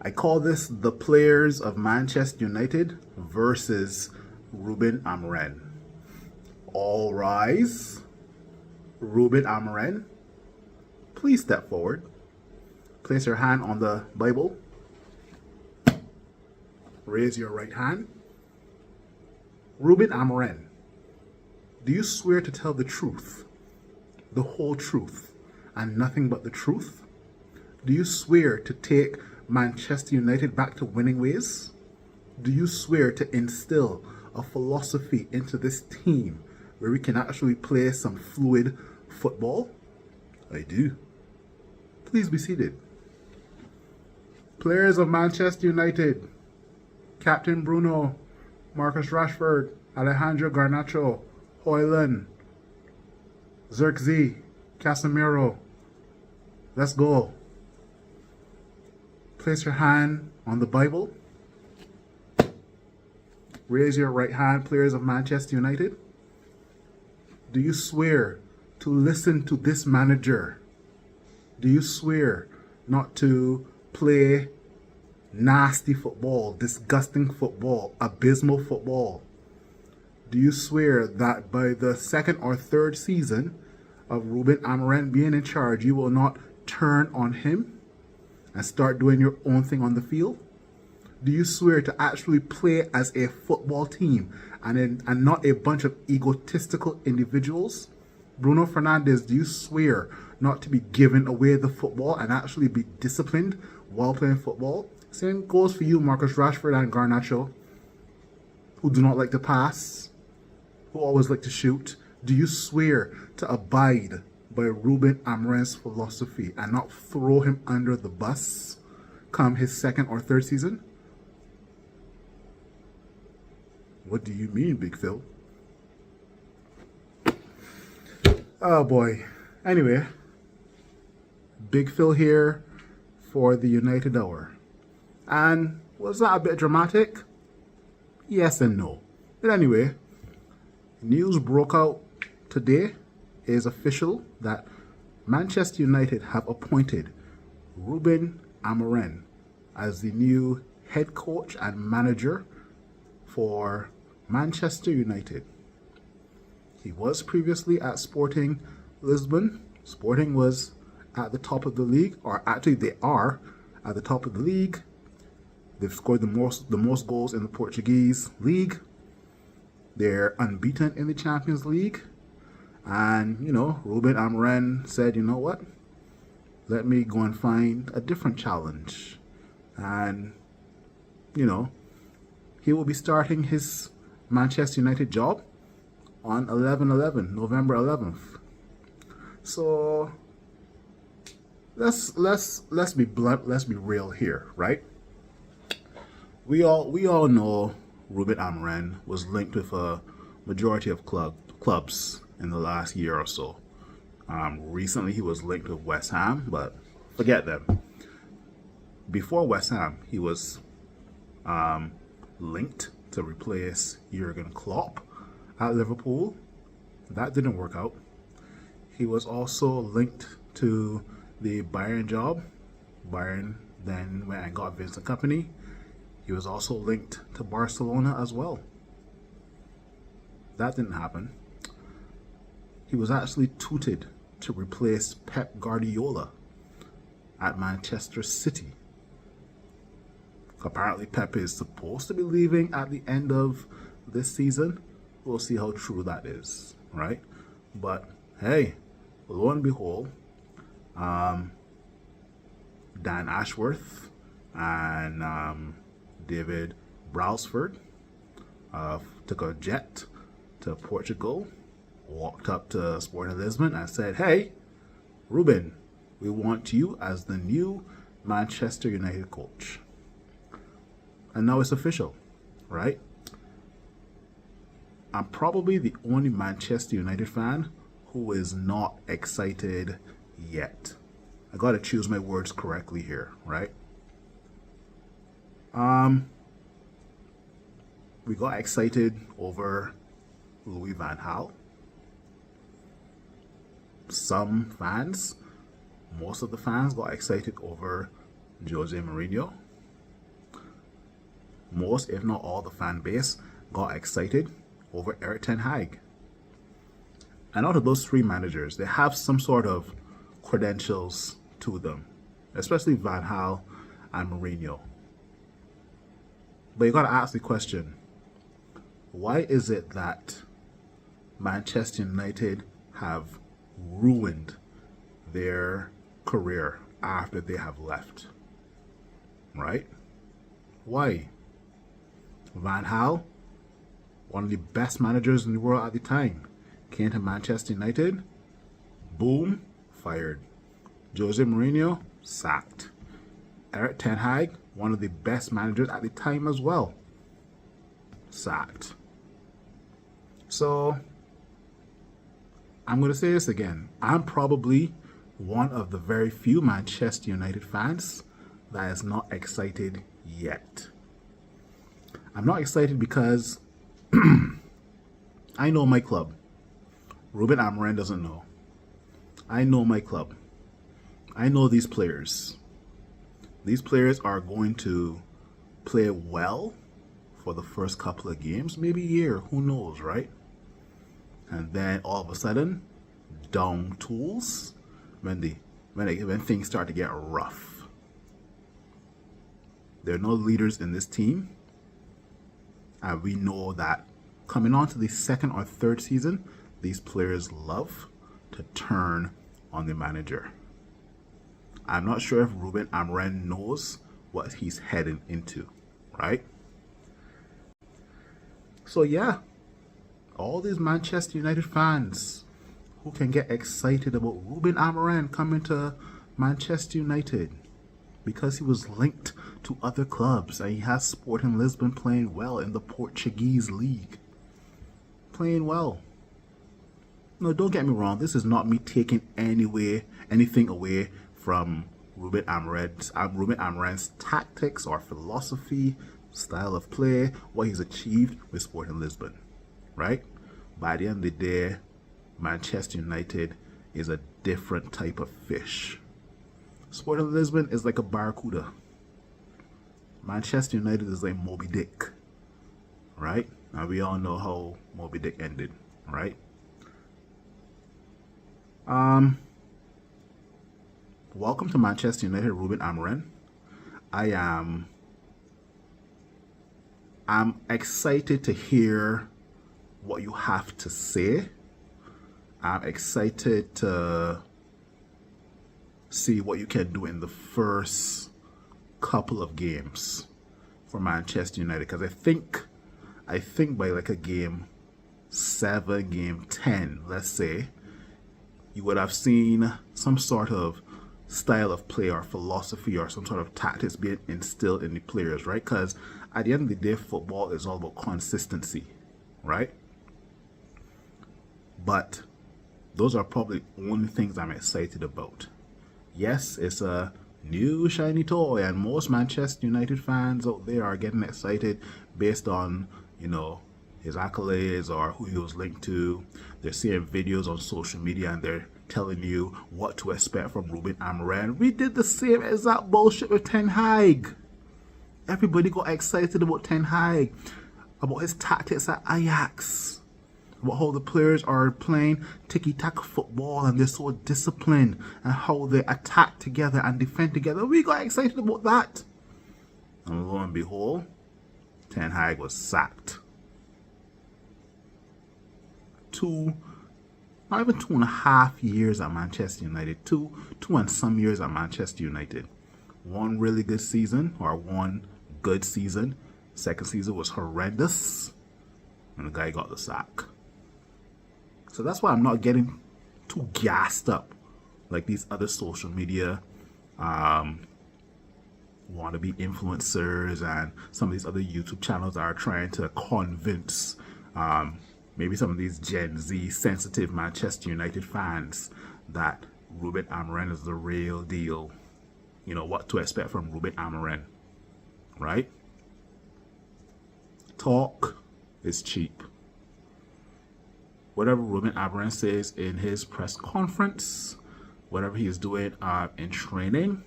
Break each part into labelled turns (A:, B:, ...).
A: I call this the players of Manchester United versus Ruben Amorim. All rise. Ruben Amorim, please step forward. Place your hand on the Bible. Raise your right hand. Ruben Amorim, do you swear to tell the truth, the whole truth, and nothing but the truth? Do you swear to take Manchester United back to winning ways? Do you swear to instill a philosophy into this team where we can actually play some fluid football? I do. Please be seated. Players of Manchester United: Captain Bruno, Marcus Rashford, Alejandro Garnacho, Højlund, Xerxes, Casemiro. Let's go. Place your hand on the Bible. Raise your right hand, players of Manchester United. Do you swear to listen to this manager? Do you swear not to play nasty football, disgusting football, abysmal football? Do you swear that by the second or third season of Ruben Amorim being in charge, you will not turn on him and start doing your own thing on the field? Do you swear to actually play as a football team and not a bunch of egotistical individuals? Bruno Fernandes, do you swear not to be giving away the football and actually be disciplined while playing football? Same goes for you, Marcus Rashford and Garnacho, who do not like to pass, who always like to shoot. Do you swear to abide by Ruben Amorim's philosophy and not throw him under the bus come his second or third season? What do you mean, Big Phil? Oh boy. Anyway, Big Phil here for the United Hour. And was that a bit dramatic? Yes and no. But anyway, news broke out today. Is official that Manchester United have appointed Ruben Amorim as the new head coach and manager for Manchester United. He was previously at Sporting Lisbon. Sporting was at the top of the league, or actually they are at the top of the league. They've scored the most goals in the Portuguese league. They're unbeaten in the Champions League. And, Ruben Amorim said, you know what? Let me go and find a different challenge. And, he will be starting his Manchester United job on November 11th. So, let's be blunt, let's be real here, right? We all know Ruben Amorim was linked with a majority of clubs in the last year or so. Recently he was linked with West Ham, but forget them. Before West Ham, he was linked to replace Jurgen Klopp at Liverpool. That didn't work out. He was also linked to the Bayern job. Bayern then went and got Vincent Kompany. He was also linked to Barcelona as well. That didn't happen. He was actually touted to replace Pep Guardiola at Manchester City. Apparently Pep is supposed to be leaving at the end of this season. We'll see how true that is, right? But hey, lo and behold, Dan Ashworth and David Brailsford took a jet to Portugal, walked up to Sporting Lisbon and said, hey, Ruben, we want you as the new Manchester United coach. And now it's official, right? I'm probably the only Manchester United fan who is not excited yet. I gotta choose my words correctly here, right? We got excited over Louis van Gaal. Some fans, most of the fans got excited over Jose Mourinho. most, if not all, the fan base got excited over Erik ten Hag. And out of those three managers, they have some sort of credentials to them, especially Van Gaal and Mourinho. But you got to ask the question, why is it that Manchester United have ruined their career after they have left? Right? Why? Van Gaal, one of the best managers in the world at the time, came to Manchester United, boom, fired. Jose Mourinho, sacked. Erik ten Hag, one of the best managers at the time as well, sacked. So, I'm going to say this again. I'm probably one of the very few Manchester United fans that is not excited yet. I'm not excited because I know my club. Ruben Amorim doesn't know. I know my club. I know these players. These players are going to play well for the first couple of games, maybe a year, who knows, right? And then all of a sudden, down tools when things start to get rough. There are no leaders in this team, and we know that coming on to the second or third season, these players love to turn on the manager. I'm not sure if Ruben Amorim knows what he's heading into, right? So yeah, all these Manchester United fans who can get excited about Ruben Amorim coming to Manchester United because he was linked to other clubs and he has Sporting Lisbon playing well in the Portuguese league. Playing well. No, don't get me wrong. This is not me taking anything away from Ruben Amorim's tactics or philosophy, style of play, what he's achieved with Sporting Lisbon, right? By the end of the day, Manchester United is a different type of fish. Sporting Lisbon is like a barracuda. Manchester United is like Moby Dick, right? Now we all know how Moby Dick ended, right? Welcome to Manchester United, Ruben Amorim. I'm excited to hear what you have to say. I'm excited to see what you can do in the first couple of games for Manchester United, because I think by like a game 7, game 10, let's say, you would have seen some sort of style of play or philosophy or some sort of tactics being instilled in the players, right? Because at the end of the day, football is all about consistency, right? But those are probably the only things I'm excited about. Yes, it's a new shiny toy, and most Manchester United fans out there are getting excited based on, his accolades or who he was linked to. They're seeing videos on social media and they're telling you what to expect from Ruben Amorim. We did the same exact bullshit with Ten Hag. Everybody got excited about Ten Hag, about his tactics at Ajax, about how the players are playing tiki-taka football and they're so disciplined and how they attack together and defend together. We got excited about that. And lo and behold, Ten Hag was sacked. Not even 2.5 years at Manchester United. Two and some years at Manchester United. One really good season, or one good season. Second season was horrendous, and the guy got the sack. So that's why I'm not getting too gassed up like these other social media wannabe influencers and some of these other YouTube channels are trying to convince maybe some of these Gen Z sensitive Manchester United fans that Ruben Amorim is the real deal. What to expect from Ruben Amorim, right? Talk is cheap. Whatever Ruben Amorim says in his press conference, whatever he is doing in training,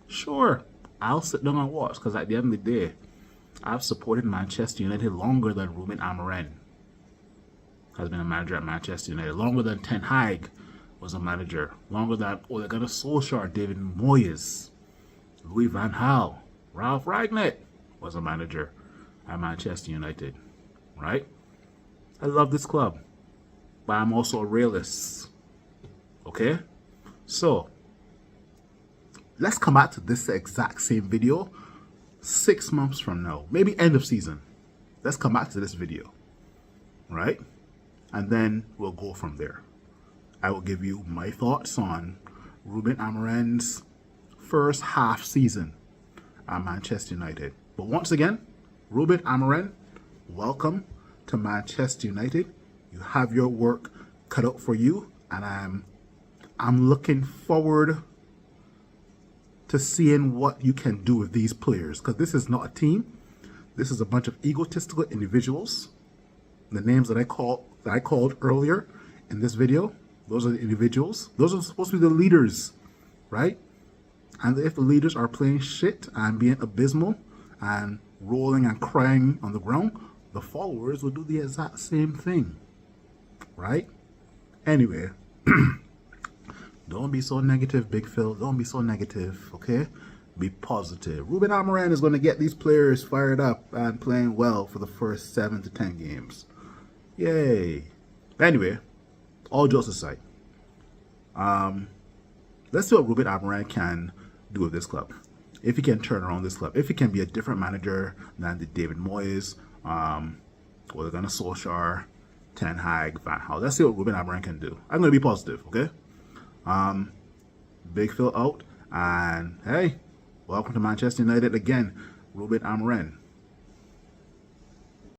A: sure, I'll sit down and watch, because at the end of the day, I've supported Manchester United longer than Ruben Amorim has been a manager at Manchester United, longer than Ten Hag was a manager, longer than Ole Gunnar Solskjaer, David Moyes, Louis van Gaal, Ralph Ragnick was a manager at Manchester United, right? I love this club, but I'm also a realist, okay? So, let's come back to this exact same video 6 months from now, maybe end of season. Let's come back to this video, right? And then we'll go from there. I will give you my thoughts on Ruben Amorim's first half season at Manchester United. But once again, Ruben Amorim, welcome to Manchester United. You have your work cut out for you, and I'm looking forward to seeing what you can do with these players, because this is not a team. This is a bunch of egotistical individuals. The names that I called earlier in this video, those are the individuals. Those are supposed to be the leaders, right? And if the leaders are playing shit and being abysmal and rolling and crying on the ground, the followers will do the exact same thing, right? Anyway, don't be so negative, Big Phil. Don't be so negative, okay? Be positive. Ruben Amorim is going to get these players fired up and playing well for the first 7 to 10 games. Yay. But anyway, all jokes aside, let's see what Ruben Amorim can do with this club. If he can turn around this club, if he can be a different manager than the David Moyes, Ole Gunnar Solskjaer, Ten Hag, Van Gaal. Let's see what Ruben Amorim can do. I'm going to be positive, okay? Big Phil out, and hey, welcome to Manchester United again, Ruben Amorim.